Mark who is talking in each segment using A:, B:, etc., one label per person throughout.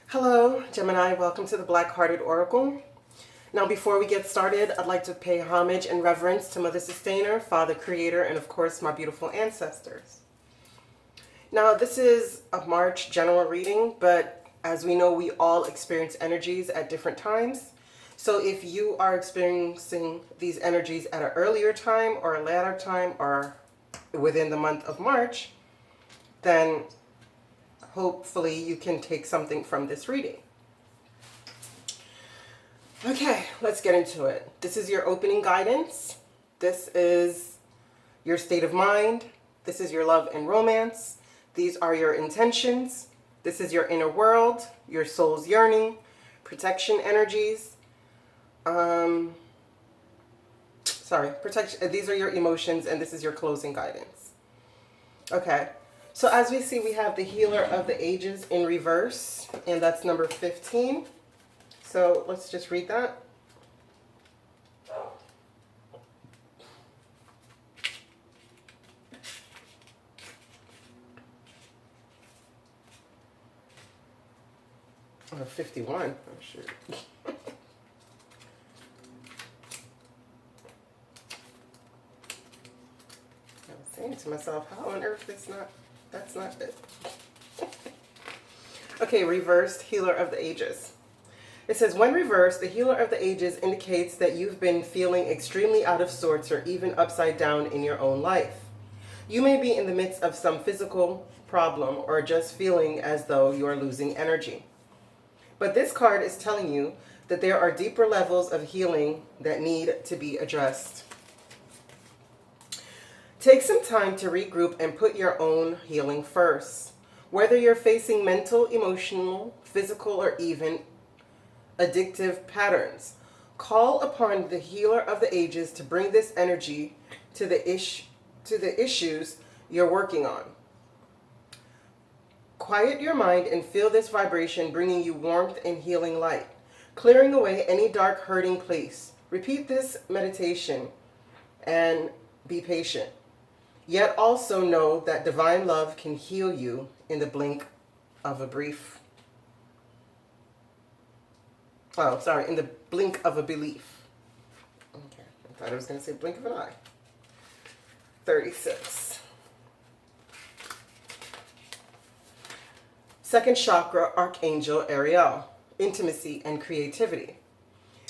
A: Hello, Gemini. Welcome to the Black-Hearted Oracle. Now, before we get started, I'd like to pay homage and reverence to Mother Sustainer, Father Creator, and of course, my beautiful ancestors. Now, this is a March general reading, but as we know, we all experience energies at different times. So if you are experiencing these energies at an earlier time or a later time or within the month of March, then hopefully you can take something from this reading. Okay, let's get into it. This is your opening guidance. This is your state of mind. This is your love and romance. These are your intentions. This is your inner world, your soul's yearning, protection energies. Protection. These are your emotions, and this is your closing guidance. Okay. So as we see, we have the Healer of the Ages in reverse, and that's number 15. So let's just read that. Or 51, I'm sure. I was saying to myself, how on earth that's not it. Okay, reversed Healer of the Ages. It says, when reversed, the Healer of the Ages indicates that you've been feeling extremely out of sorts or even upside down in your own life. You may be in the midst of some physical problem or just feeling as though you are losing energy. But this card is telling you that there are deeper levels of healing that need to be addressed. Take some time to regroup and put your own healing first. Whether you're facing mental, emotional, physical, or even addictive patterns, call upon the Healer of the Ages to bring this energy to the issues you're working on. Quiet your mind and feel this vibration bringing you warmth and healing light, clearing away any dark hurting place. Repeat this meditation and be patient. Yet also know that divine love can heal you in the blink of a belief. Okay, I thought I was going to say blink of an eye. 36. Second chakra, Archangel Ariel, intimacy and creativity.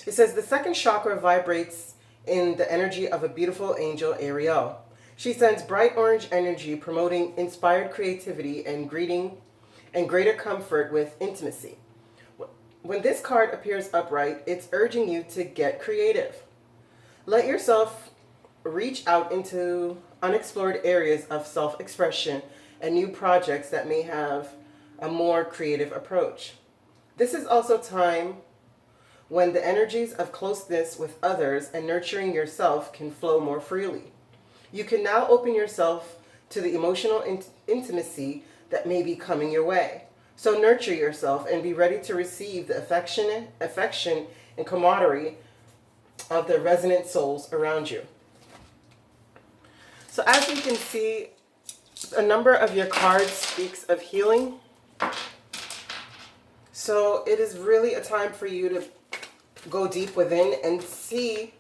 A: It says the second chakra vibrates in the energy of a beautiful angel, Ariel. She sends bright orange energy promoting inspired creativity and greater comfort with intimacy. When this card appears upright, it's urging you to get creative. Let yourself reach out into unexplored areas of self-expression and new projects that may have a more creative approach. This is also time when the energies of closeness with others and nurturing yourself can flow more freely. You can now open yourself to the emotional intimacy that may be coming your way. So nurture yourself and be ready to receive the affection and camaraderie of the resonant souls around you. So as you can see, a number of your cards speaks of healing. So it is really a time for you to go deep within and see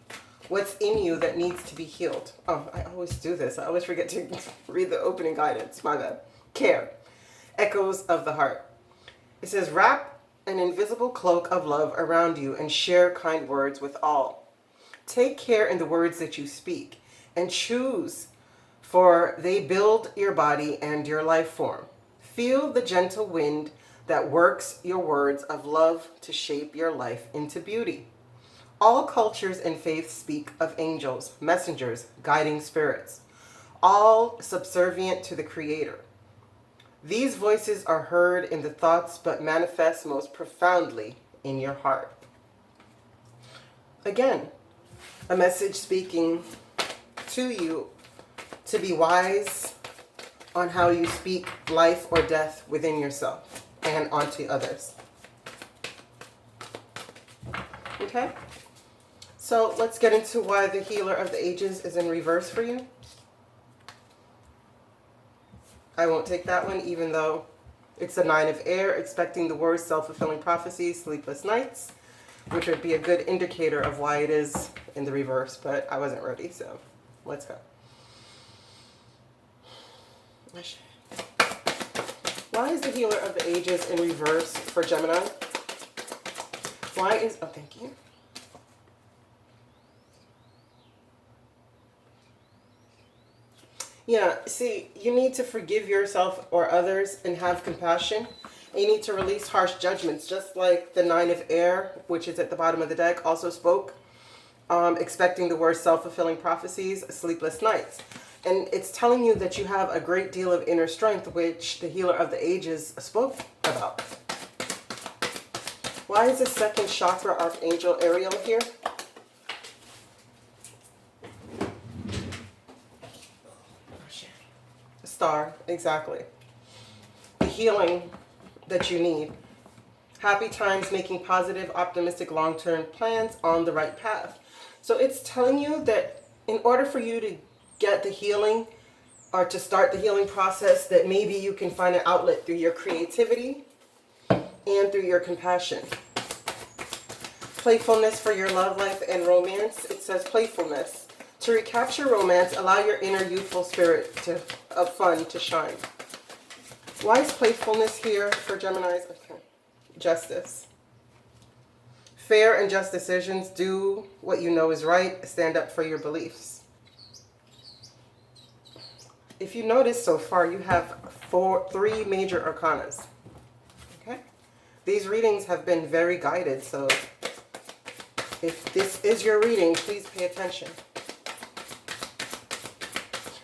A: what's in you that needs to be healed. Oh, I always do this. I always forget to read the opening guidance. My bad. Care. Echoes of the heart. It says, wrap an invisible cloak of love around you and share kind words with all. Take care in the words that you speak and choose, for they build your body and your life form. Feel the gentle wind that works your words of love to shape your life into beauty. All cultures and faiths speak of angels, messengers, guiding spirits, all subservient to the Creator. These voices are heard in the thoughts but manifest most profoundly in your heart. Again, a message speaking to you to be wise on how you speak life or death within yourself and onto others. Okay? So let's get into why the Healer of the Ages is in reverse for you. I won't take that one, even though It's the 9 of air, expecting the worst, self-fulfilling prophecies, sleepless nights, which would be a good indicator of why it is in the reverse, but I wasn't ready, so let's go. Why is the healer of the ages in reverse for Gemini? Why is, oh, thank you. Yeah, see, you need to forgive yourself or others and have compassion. You need to release harsh judgments, just like the 9 of air, which is at the bottom of the deck, also spoke. Expecting the worst, self-fulfilling prophecies, sleepless nights. And it's telling you that you have a great deal of inner strength, which the healer of the ages spoke about. Why is the second chakra archangel Ariel here? Star, exactly. The healing that you need. Happy times, making positive, optimistic, long-term plans, on the right path. So it's telling you that in order for you to get the healing or to start the healing process, that maybe you can find an outlet through your creativity and through your compassion. Playfulness for your love life and romance. It says playfulness. To recapture romance, allow your inner youthful spirit of fun to shine. Why is playfulness here for Geminis? Okay. Justice. Fair and just decisions. Do what you know is right. Stand up for your beliefs. If you notice so far, you have three major arcanas. Okay? These readings have been very guided, so if this is your reading, please pay attention.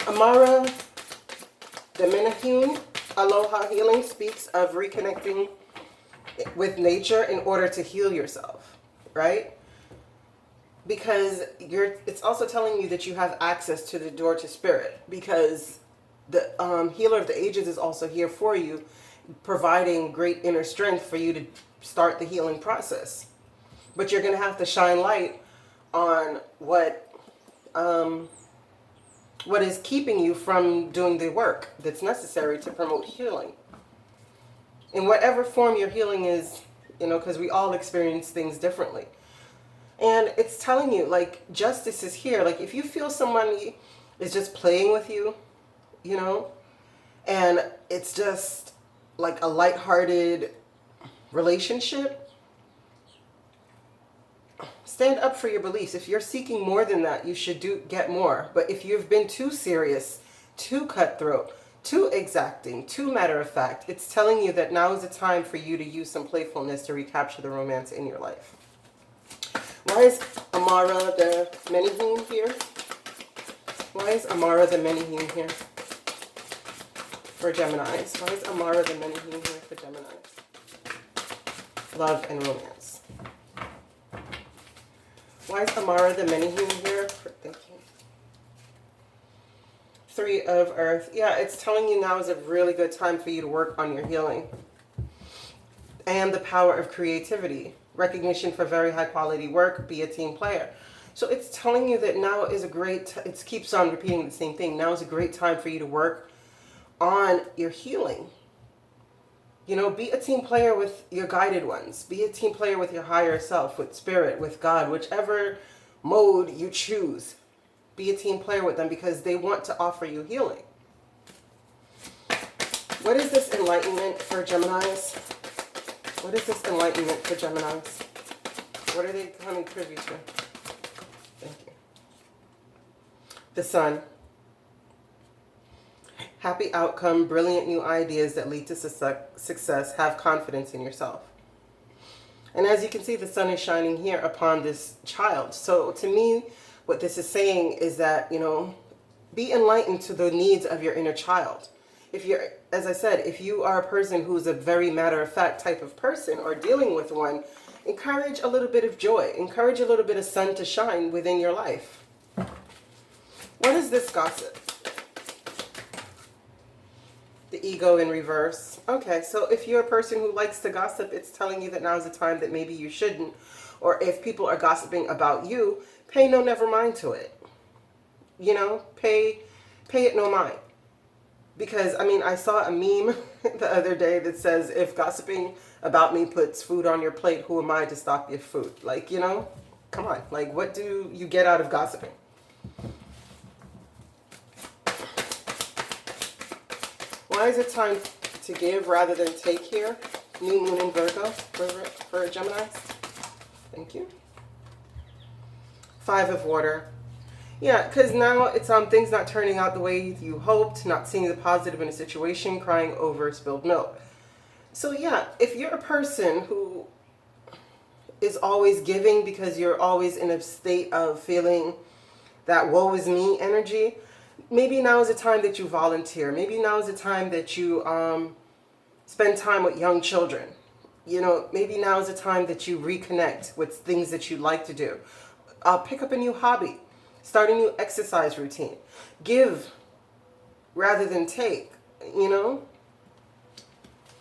A: Amara Demenahune, Aloha Healing, speaks of reconnecting with nature in order to heal yourself, right? Because it's also telling you that you have access to the door to spirit, because the healer of the ages is also here for you, providing great inner strength for you to start the healing process. But you're going to have to shine light on what is keeping you from doing the work that's necessary to promote healing. In whatever form your healing is, because we all experience things differently. And it's telling you, like, justice is here. Like, if you feel somebody is just playing with you, and it's just like a lighthearted relationship, stand up for your beliefs. If you're seeking more than that, you should get more. But if you've been too serious, too cutthroat, too exacting, too matter of fact, it's telling you that now is the time for you to use some playfulness to recapture the romance in your life. Why is Amara the Menahune here? Why is Amara the Menahune here for Geminis? Why is Amara the Menahune here for Geminis? Love and romance. Why is Amara the Menahune here for thinking? 3 of Earth. Yeah, it's telling you now is a really good time for you to work on your healing. And the power of creativity. Recognition for very high quality work. Be a team player. So it's telling you that now is a great, it keeps on repeating the same thing. Now is a great time for you to work on your healing. Be a team player with your guided ones. Be a team player with your higher self, with spirit, with God, whichever mode you choose. Be a team player with them because they want to offer you healing. What is this enlightenment for Geminis? What is this enlightenment for Geminis? What are they becoming privy to? Thank you. The Sun. Happy outcome, brilliant new ideas that lead to success. Have confidence in yourself. And as you can see, the sun is shining here upon this child. So to me, what this is saying is that, be enlightened to the needs of your inner child. If you're, as I said, if you are a person who's a very matter-of-fact type of person or dealing with one, encourage a little bit of joy. Encourage a little bit of sun to shine within your life. What is this gossip? The ego in reverse. Okay, so if you're a person who likes to gossip, it's telling you that now is the time that maybe you shouldn't. Or if people are gossiping about you, pay no never mind to it. Pay it no mind. Because, I saw a meme the other day that says, if gossiping about me puts food on your plate, who am I to stop your food? Like, you know, come on. Like, what do you get out of gossiping? Why is it time to give rather than take here? New moon in Virgo for Gemini. Thank you. 5 of water. Yeah, because now it's things not turning out the way you hoped, not seeing the positive in a situation, crying over spilled milk. So yeah, if you're a person who is always giving because you're always in a state of feeling that woe is me energy, maybe now is the time that you volunteer. Maybe now is the time that you spend time with young children. You know, maybe now is the time that you reconnect with things that you like to do. Pick up a new hobby. Start a new exercise routine. Give rather than take, you know?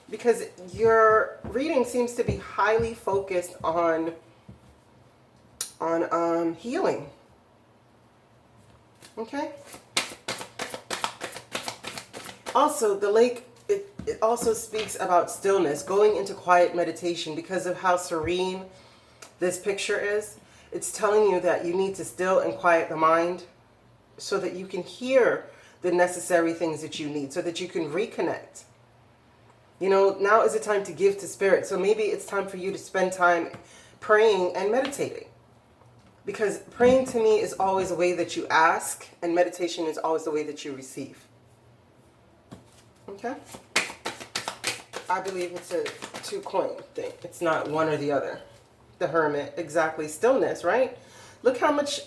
A: Because your reading seems to be highly focused on healing. Okay? Also, the lake, it also speaks about stillness, going into quiet meditation because of how serene this picture is. It's telling you that you need to still and quiet the mind so that you can hear the necessary things that you need, so that you can reconnect. You know, now is the time to give to spirit. So maybe it's time for you to spend time praying and meditating. Because praying to me is always a way that you ask, and meditation is always the way that you receive. Okay? I believe it's a 2-coin thing. It's not one or the other. The Hermit, exactly. Stillness, right? Look how much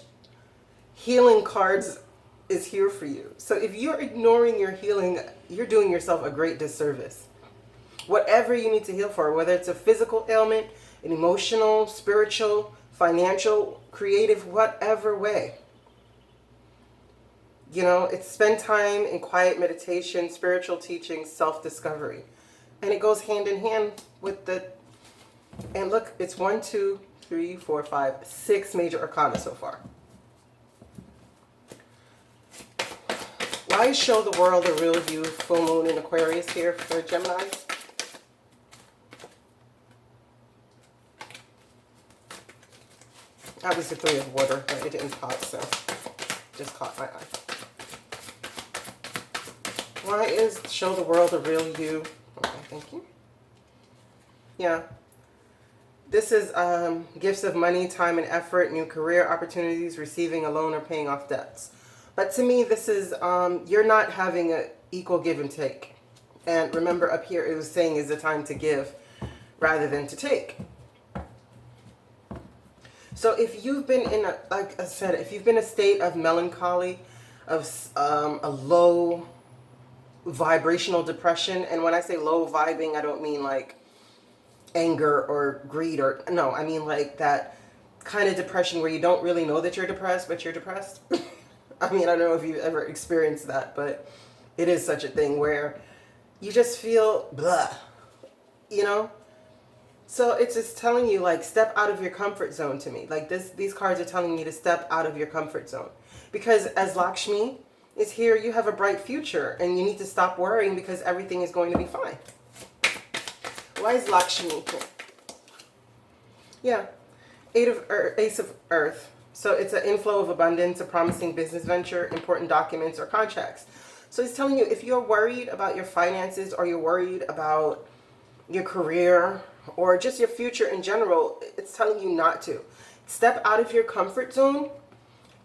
A: healing cards is here for you. So if you're ignoring your healing, you're doing yourself a great disservice. Whatever you need to heal for, whether it's a physical ailment, an emotional, spiritual, financial, creative, whatever way. You know, it's spend time in quiet meditation, spiritual teaching, self-discovery. And it goes hand in hand with the... And look, it's 1, 2, 3, 4, 5, 6 major arcana so far. Why show the world the real you? Full moon in Aquarius here for Gemini. That was the 3 of water, but it didn't pop, so just caught my eye. Why is show the world the real you? Okay, thank you. Yeah. This is gifts of money, time, and effort, new career opportunities, receiving a loan, or paying off debts. But to me, this is, you're not having an equal give and take. And remember up here, it was saying is the time to give rather than to take. So if you've been in a, like I said, if you've been in a state of melancholy, of a low vibrational depression, and when I say low vibing, I don't mean like anger or greed or, no, I mean like that kind of depression where you don't really know that you're depressed, but you're depressed. I mean, I don't know if you've ever experienced that, but it is such a thing where you just feel blah, you know? So it's just telling you, like, step out of your comfort zone to me. Like these cards are telling me to step out of your comfort zone. Because as Lakshmi is here, you have a bright future and you need to stop worrying because everything is going to be fine. Why is Lakshmi here? Yeah, Ace of Earth. So it's an inflow of abundance, a promising business venture, important documents or contracts. So he's telling you if you're worried about your finances or you're worried about your career or just your future in general, it's telling you not to. Step out of your comfort zone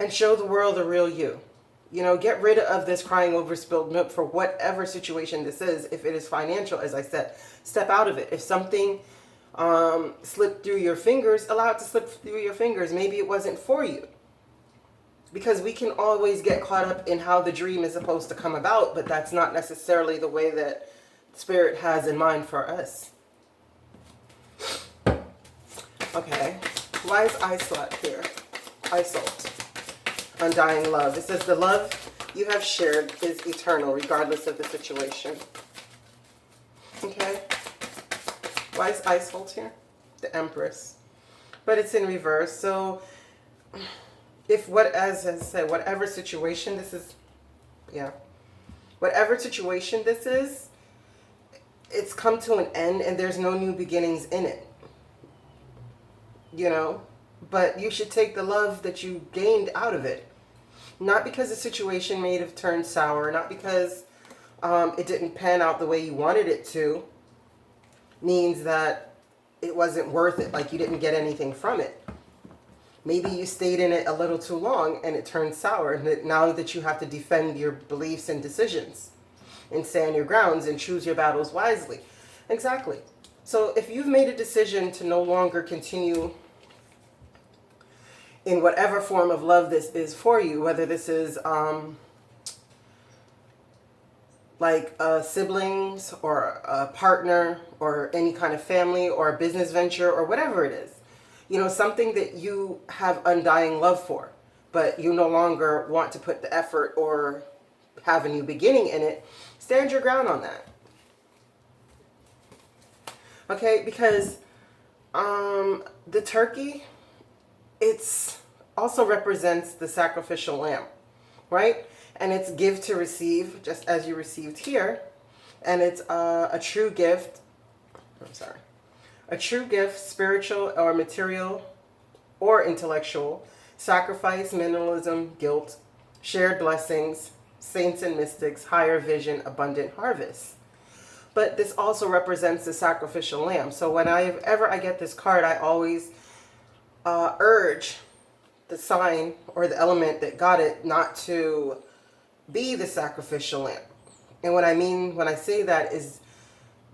A: and show the world the real you. You know, get rid of this crying over spilled milk for whatever situation this is. If it is financial, as I said, step out of it. If something slipped through your fingers, allow it to slip through your fingers. Maybe it wasn't for you. Because we can always get caught up in how the dream is supposed to come about, but that's not necessarily the way that Spirit has in mind for us. Okay, why is Isolde here? Isolde. Undying love. It says the love you have shared is eternal regardless of the situation. Okay. Why is Isolde here? The Empress. But it's in reverse. So if as I said, whatever situation this is, yeah. Whatever situation this is, it's come to an end and there's no new beginnings in it. You know? But you should take the love that you gained out of it. Not because the situation may have turned sour, not because it didn't pan out the way you wanted it to, means that it wasn't worth it, like you didn't get anything from it. Maybe you stayed in it a little too long and it turned sour, and now that you have to defend your beliefs and decisions and stand your grounds and choose your battles wisely. Exactly. So if you've made a decision to no longer continue in whatever form of love this is for you, whether this is like siblings or a partner or any kind of family or a business venture or whatever it is, you know, something that you have undying love for, but you no longer want to put the effort or have a new beginning in it, stand your ground on that. Okay, because the turkey, it's also represents the sacrificial lamb, right? And it's give to receive, just as you received here. And it's a true gift. A true gift, spiritual or material or intellectual, sacrifice, minimalism, guilt, shared blessings, saints and mystics, higher vision, abundant harvest. But this also represents the sacrificial lamb. So whenever I get this card, I always urge the sign or the element that got it not to be the sacrificial lamb. And what I mean when I say that is,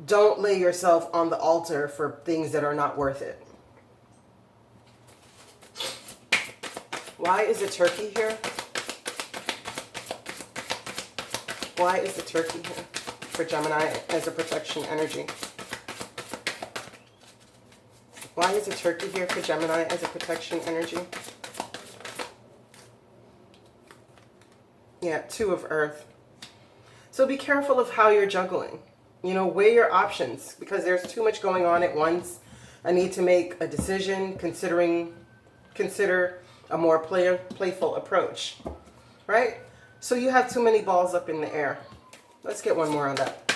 A: don't lay yourself on the altar for things that are not worth it. Why is the turkey here? Why is the turkey here for Gemini as a protection energy? Why is the turkey here for Gemini as a protection energy? Yeah, 2 of Earth. So be careful of how you're juggling. You know, weigh your options because there's too much going on at once. I need to make a decision, consider a more playful approach, right? So you have too many balls up in the air. Let's get one more on that.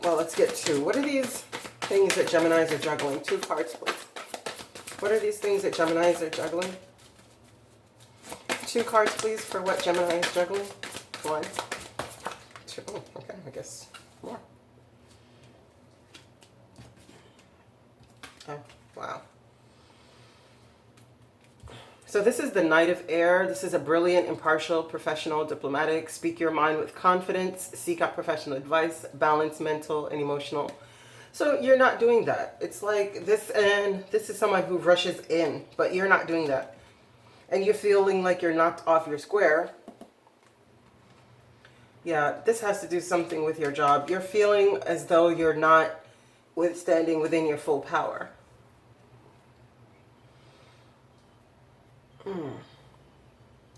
A: Well, let's get 2. What are these things that Geminis are juggling? 2 cards, please. What are these things that Geminis are juggling? 2 cards, please, for what Gemini is juggling. 1, 2. Oh, okay, I guess more. Oh, wow. So this is the Knight of Air. This is a brilliant, impartial, professional, diplomatic. Speak your mind with confidence. Seek out professional advice. Balance mental and emotional. So you're not doing that. It's like this, and this is someone who rushes in, but you're not doing that. And you're feeling like you're knocked off your square. Yeah, this has to do something with your job. You're feeling as though you're not standing within your full power.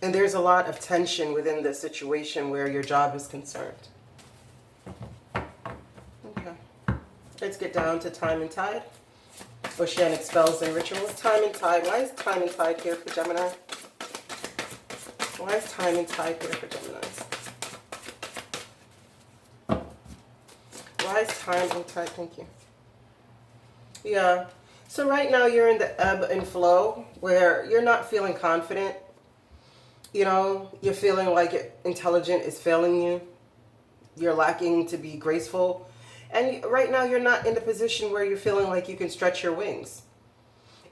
A: And there's a lot of tension within the situation where your job is concerned. Okay. Let's get down to time and tide. Oceanic spells and rituals. Time and tide. Why is time and tide here for Gemini? Why is time and tide here for Geminis? Why is time and tide? Thank you. Yeah. So right now you're in the ebb and flow where you're not feeling confident. You know, you're feeling like intelligent is failing you. You're lacking to be graceful. And right now you're not in the position where you're feeling like you can stretch your wings.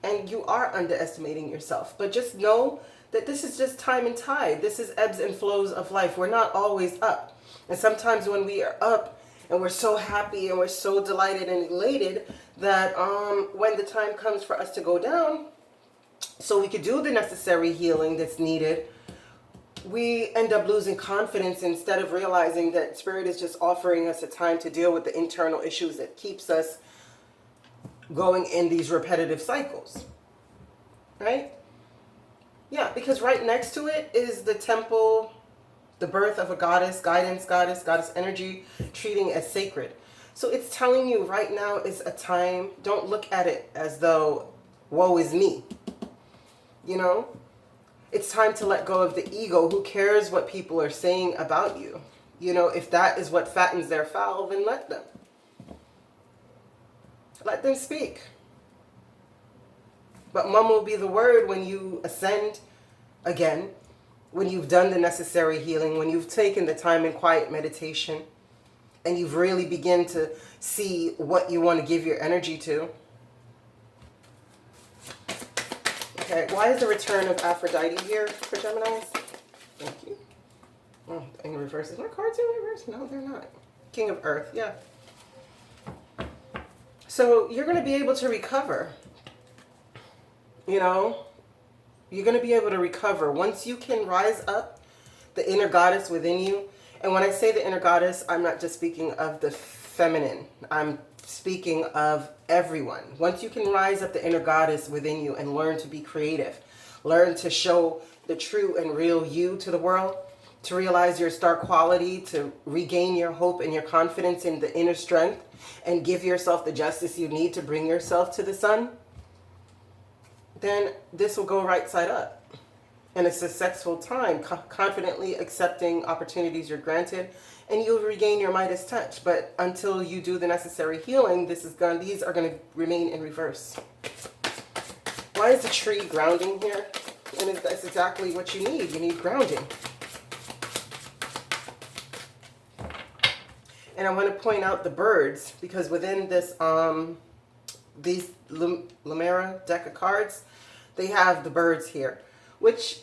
A: And you are underestimating yourself. But just know that this is just time and tide. This is ebbs and flows of life. We're not always up. And sometimes when we are up and we're so happy and we're so delighted and elated that when the time comes for us to go down, so we could do the necessary healing that's needed, we end up losing confidence instead of realizing that Spirit is just offering us a time to deal with the internal issues that keeps us going in these repetitive cycles. Right? Yeah, because right next to it is the temple, the birth of a goddess, guidance goddess, goddess energy, treating as sacred. So it's telling you right now is a time, don't look at it as though, woe is me. You know? It's time to let go of the ego. Who cares what people are saying about you? You know, if that is what fattens their fowl, then let them. Let them speak. But mum will be the word when you ascend again, when you've done the necessary healing, when you've taken the time in quiet meditation, and you've really begin to see what you want to give your energy to. Okay, why is the return of Aphrodite here for Geminis? Thank you. Oh, in reverse. Is my cards in reverse? No, they're not. King of Earth, yeah. So you're going to be able to recover. You know, you're going to be able to recover. Once you can rise up the inner goddess within you. And when I say the inner goddess, I'm not just speaking of the feminine. I'm speaking of everyone. Once you can rise up the inner goddess within you and learn to be creative, learn to show the true and real you to the world, to realize your star quality, to regain your hope and your confidence in the inner strength, and give yourself the justice you need to bring yourself to the sun, then this will go right side up. And a successful time, confidently accepting opportunities you're granted, and you'll regain your Midas touch. But until you do the necessary healing, these are going to remain in reverse. Why is the tree grounding here? And that's exactly what you need. You need grounding. And I want to point out the birds, because within this these Lumera deck of cards, they have the birds here, which,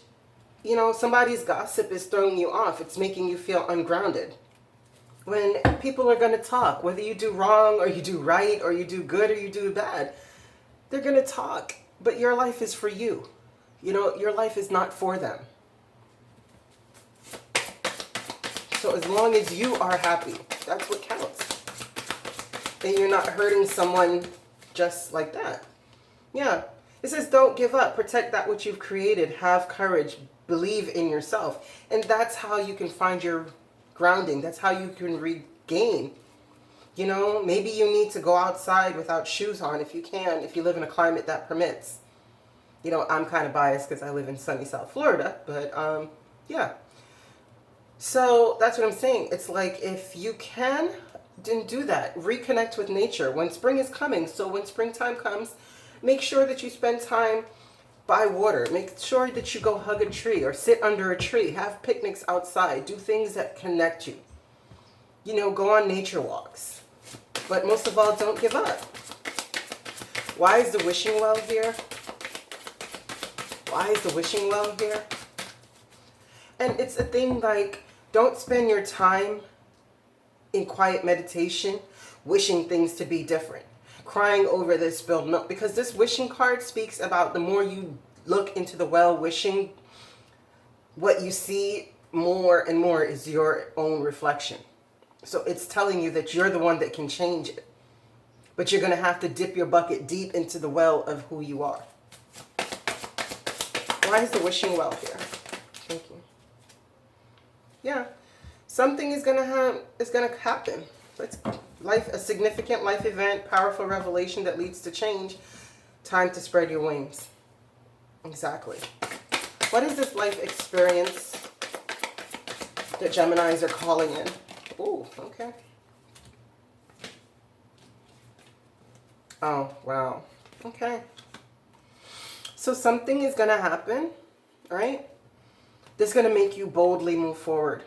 A: you know, somebody's gossip is throwing you off. It's making you feel ungrounded. When people are going to talk, whether you do wrong or you do right or you do good or you do bad, they're going to talk. But your life is for you. You know, your life is not for them. So as long as you are happy, that's what counts. And you're not hurting someone just like that. Yeah. It says, don't give up. Protect that which you've created. Have courage. Believe in yourself. And that's how you can find your grounding. That's how you can regain. You know, maybe you need to go outside without shoes on if you can, if you live in a climate that permits. You know, I'm kind of biased because I live in sunny South Florida. But, yeah. So that's what I'm saying. It's like, if you can, then do that. Reconnect with nature when spring is coming. So when springtime comes, make sure that you spend time by water. Make sure that you go hug a tree or sit under a tree. Have picnics outside. Do things that connect you. You know, go on nature walks. But most of all, don't give up. Why is the wishing well here? Why is the wishing well here? And it's a thing like, don't spend your time in quiet meditation wishing things to be different, crying over this spilled milk, because this wishing card speaks about the more you look into the well wishing, what you see more and more is your own reflection. So it's telling you that you're the one that can change it, but you're going to have to dip your bucket deep into the well of who you are. Why is the wishing well here? Thank you. Yeah, something is gonna happen. It's life, a significant life event, powerful revelation that leads to change. Time to spread your wings. Exactly. What is this life experience that Geminis are calling in? Ooh, okay. Oh, wow. Okay. So something is gonna happen, right? This is going to make you boldly move forward.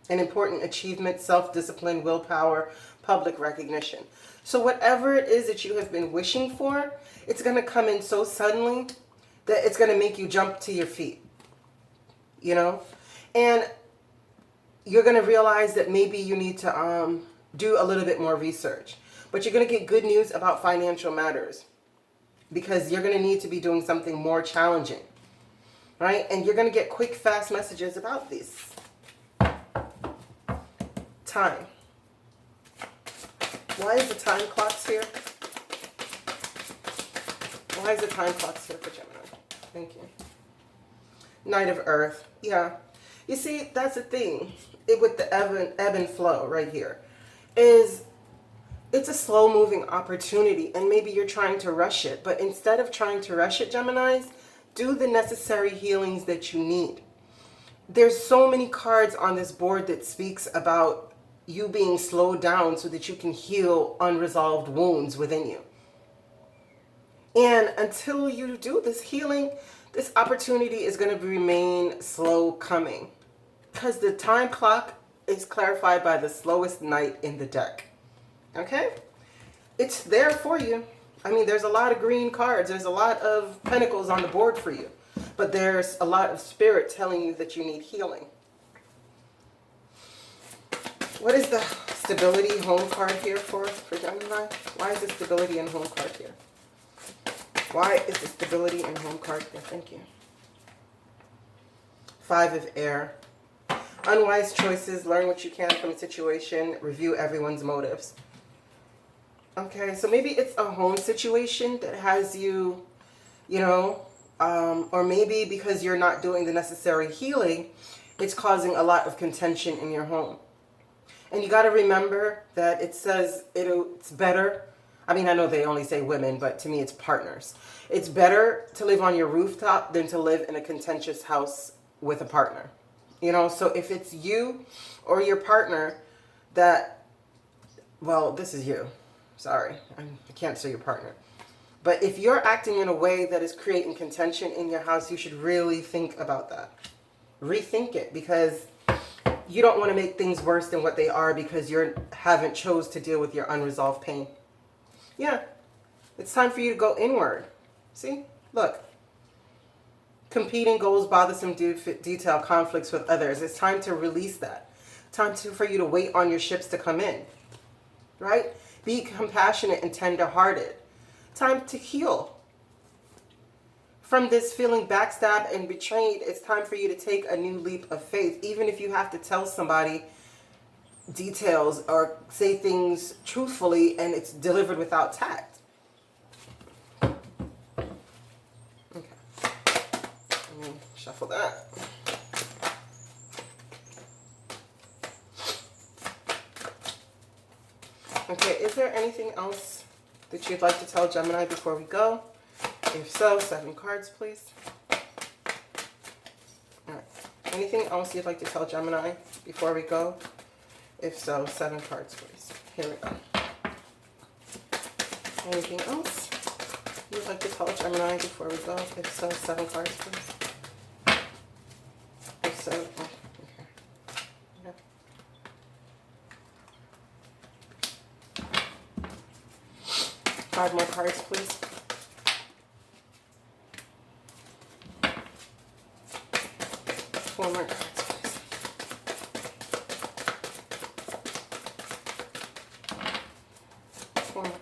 A: An important achievement, self-discipline, willpower, public recognition. So whatever it is that you have been wishing for, it's going to come in so suddenly that it's going to make you jump to your feet. You know? And you're going to realize that maybe you need to do a little bit more research. But you're going to get good news about financial matters, because you're going to need to be doing something more challenging. Right? And you're going to get quick, fast messages about this. Time. Why is the time clocks here? Why is the time clocks here for Gemini? Thank you. Knight of Earth. Yeah. You see, that's the thing. With the ebb and flow right here. It's a slow-moving opportunity, and maybe you're trying to rush it. But instead of trying to rush it, Geminis, do the necessary healings that you need. There's so many cards on this board that speaks about you being slowed down so that you can heal unresolved wounds within you. And until you do this healing, this opportunity is going to remain slow coming, because the time clock is clarified by the slowest knight in the deck. Okay? It's there for you. I mean, there's a lot of green cards. There's a lot of pentacles on the board for you. But there's a lot of spirit telling you that you need healing. What is the stability home card here for Gemini? Why is the stability and home card here? Why is the stability and home card here? Thank you. 5 of air. Unwise choices. Learn what you can from a situation. Review everyone's motives. Okay, so maybe it's a home situation that has you, you know, or maybe because you're not doing the necessary healing, it's causing a lot of contention in your home. And you got to remember that it says it's better. I mean, I know they only say women, but to me it's partners. It's better to live on your rooftop than to live in a contentious house with a partner. You know, so if it's you or your partner that, well, this is you. Sorry, I can't say your partner. But if you're acting in a way that is creating contention in your house, you should really think about that. Rethink it, because you don't want to make things worse than what they are because you haven't chose to deal with your unresolved pain. Yeah, it's time for you to go inward. See, look. Competing goals, bothersome detail, conflicts with others. It's time to release that. For you to wait on your ships to come in. Right? Be compassionate and tender-hearted. Time to heal. From this feeling backstabbed and betrayed, it's time for you to take a new leap of faith. Even if you have to tell somebody details or say things truthfully and it's delivered without tact. Okay. Let me shuffle that. Okay, is there anything else that you'd like to tell Gemini before we go? If so, 7 cards, please. All right. Anything else you'd like to tell Gemini before we go? If so, 7 cards, please. Here we go. Anything else you'd like to tell Gemini before we go? If so, 7 cards, please. If so, oh, okay. Yeah. 5 more cards, please. Four more cards, please. Four more.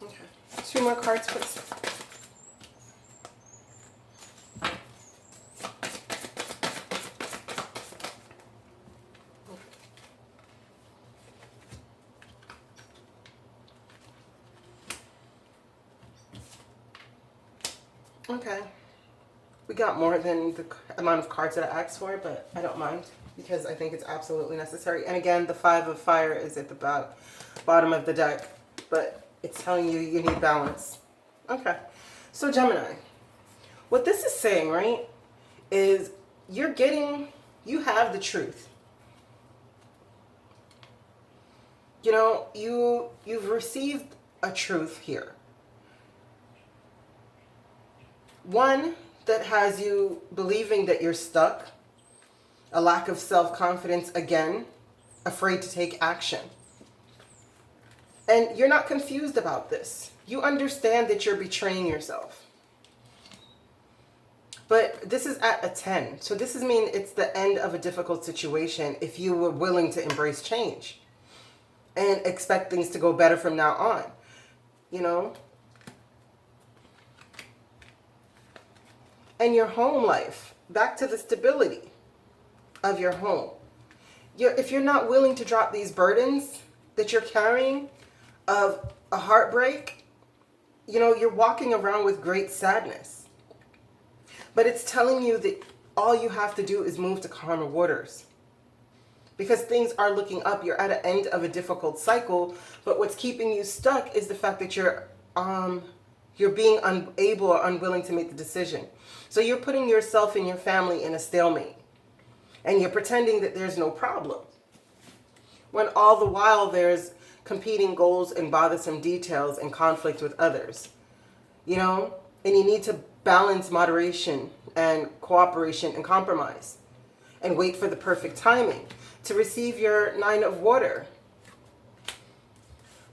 A: Okay. 2 more cards, please. Okay, we got more than the amount of cards that I asked for, but I don't mind because I think it's absolutely necessary. And again, the 5 of fire is at the bottom of the deck, but it's telling you you need balance. Okay, so Gemini, what this is saying, right, is you have the truth. You know, you've received a truth here. One that has you believing that you're stuck, a lack of self-confidence again, afraid to take action. And you're not confused about this. You understand that you're betraying yourself. But this is at a 10. So this is mean it's the end of a difficult situation if you were willing to embrace change and expect things to go better from now on. You know? And your home life, back to the stability of your home. If you're not willing to drop these burdens that you're carrying of a heartbreak, you know, you're walking around with great sadness. But it's telling you that all you have to do is move to calmer waters. Because things are looking up. You're at an end of a difficult cycle, but what's keeping you stuck is the fact that you're being unable or unwilling to make the decision. So you're putting yourself and your family in a stalemate. And you're pretending that there's no problem. When all the while there's competing goals and bothersome details and conflict with others. You know? And you need to balance moderation and cooperation and compromise. And wait for the perfect timing to receive your 9 of water.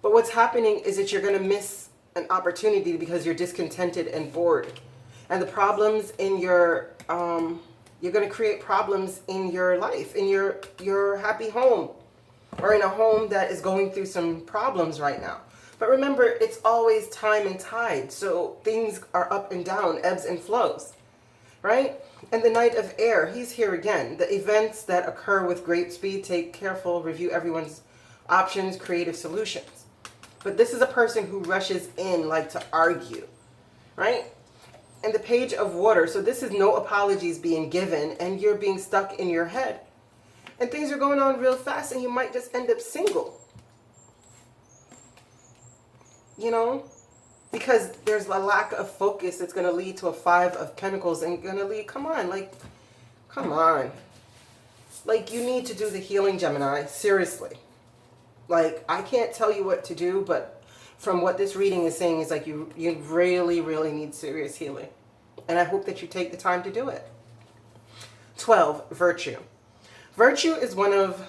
A: But what's happening is that you're going to miss an opportunity because you're discontented and bored. And the problems in your, you're going to create problems in your life, in your happy home, or in a home that is going through some problems right now. But remember, it's always time and tide. So things are up and down, ebbs and flows, right? And the Knight of Air, he's here again. The events that occur with great speed, take careful, review everyone's options, creative solutions. But this is a person who rushes in like to argue, right? And the Page of Water, so this is no apologies being given, and you're being stuck in your head. And things are going on real fast, and you might just end up single. You know? Because there's a lack of focus that's going to lead to a 5 of Pentacles and going to lead, come on. Like, you need to do the healing, Gemini. Seriously. Like, I can't tell you what to do, but from what this reading is saying is like you really, really need serious healing. And I hope that you take the time to do it. 12, Virtue. Virtue is one of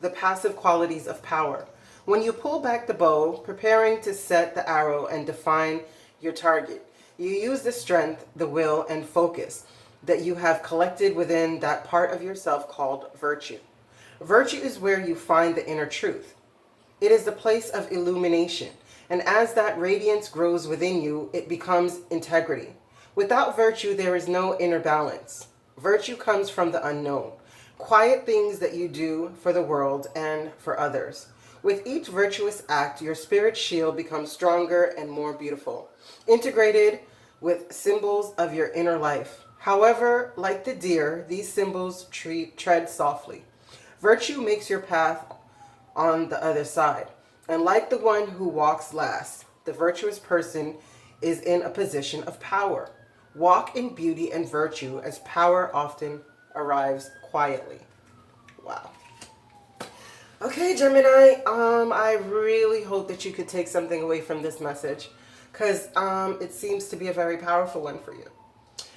A: the passive qualities of power. When you pull back the bow, preparing to set the arrow and define your target, you use the strength, the will, and focus that you have collected within that part of yourself called virtue. Virtue is where you find the inner truth. It is the place of illumination, and as that radiance grows within you, it becomes integrity. Without virtue, there is no inner balance. Virtue comes from the unknown, quiet things that you do for the world and for others. With each virtuous act, your spirit shield becomes stronger and more beautiful, integrated with symbols of your inner life. However, like the deer, these symbols tread softly. Virtue makes your path on the other side. And like the one who walks last, the virtuous person is in a position of power. Walk in beauty and virtue, as power often arrives quietly. Wow. Okay, Gemini, I really hope that you could take something away from this message, because it seems to be a very powerful one for you.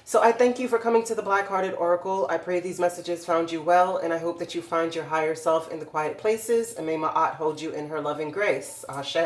A: So I thank you for coming to the Black-Hearted Oracle. I pray these messages found you well, and I hope that you find your higher self in the quiet places, and may Ma'at hold you in her loving grace. Ashe.